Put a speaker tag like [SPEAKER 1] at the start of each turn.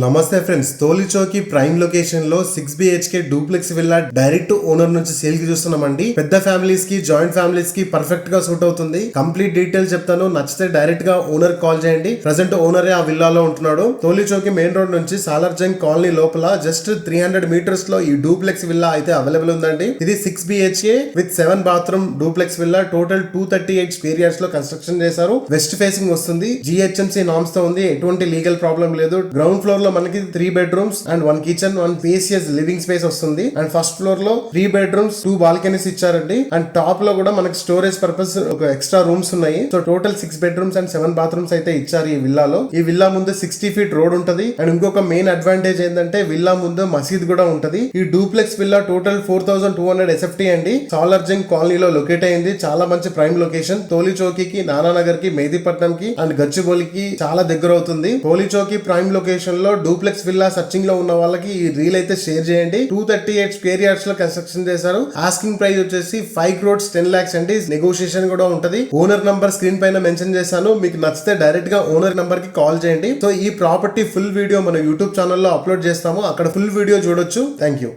[SPEAKER 1] నమస్తే friends, తోలిచోకి prime location లో 6 BHK duplex villa direct owner నుంచి సేల్ కి చూస్తున్నామండి. పెద్ద ఫ్యామిలీస్ కి, జాయింట్ ఫ్యామిలీస్ కి పర్ఫెక్ట్ గా సూట్ అవుతుంది. కంప్లీట్ డీటెయిల్స్ చెప్తాను, నచ్చితే డైరెక్ట్ గా ఓనర్ కాల్ చేయండి. ప్రెసెంట్ ఓనరే ఆ విల్లాలో ఉంటున్నాడు. తోలిచోకి మెయిన్ రోడ్ నుంచి సాలార్జంగ్ కాలనీ లోపల జస్ట్ 300 మీటర్స్ లో ఈ డూప్లెక్స్ విల్లా అయితే అవైలబుల్ ఉందండి. ఇది 6 BHK with 7 bathroom duplex villa. Total 238 square yards లో కన్స్ట్రక్షన్ చేశారు. వెస్ట్ ఫేసింగ్ వస్తుంది. GHMC నామ్స్ తో ఉంది. ఎటువంటి లీగల్ ప్రాబ్లం లేదు. గ్రౌండ్ ఫ్లోర్ లో మనకి 3 bedrooms and 1 kitchen, 1 spacious living space వస్తుంది. అండ్ ఫస్ట్ ఫ్లోర్ లో 3 బెడ్రూమ్స్, 2 బాల్కనీస్ ఇచ్చారండి. అండ్ టాప్ లో కూడా మనకి స్టోరేజ్ పర్పస్ ఒక ఎక్స్ట్రా రూమ్స్ ఉన్నాయి. So total 6 bedrooms and 7 bathrooms అయితే ఇచ్చారు ఈ విల్లాలో. ఈ విల్లా ముందు 60 ఫీట్ రోడ్ ఉంటది. అండ్ ఇంకొక మెయిన్ అడ్వాంటేజ్ ఏంటంటే విల్లా ముందు మసీద్ కూడా ఉంటది. ఈ డూప్లెక్స్ విల్లా టోటల్ 4200 SFT అండి. సాలార్జంగ్ కాలనీలో లొకేట్ అయింది. చాలా మంచి ప్రైమ్ లొకేషన్. తోలిచౌకీకి, నానానగర్ కి, మెహదీపట్నం కి అండ్ గచ్చిబౌలికి చాలా దగ్గర అవుతుంది. తోలిచౌకీ ప్రైమ్ లొకేషన్ లో డూప్లెక్స్ విల్లా సర్చింగ్ లో ఉన్న వాళ్ళకి ఈ రీల్ అయితే షేర్ చేయండి. 238 స్క్వేర్ యార్డ్స్ లో కన్స్ట్రక్షన్ చేశారు. ఆస్కింగ్ ప్రైస్ వచ్చేసి 5 crores 10 lakhs అండి. నెగోషియేషన్ కూడా ఉంటది. ఓనర్ నంబర్ స్క్రీన్ పైన మెన్షన్ చేశాను. మీకు నచ్చితే డైరెక్ట్ గా ఓనర్ నంబర్ కి కాల్ చేయండి. సో ఈ ప్రాపర్టీ ఫుల్ వీడియో మన యూట్యూబ్ ఛానల్లో అప్లోడ్ చేస్తాము. అక్కడ ఫుల్ వీడియో చూడొచ్చు. Thank you.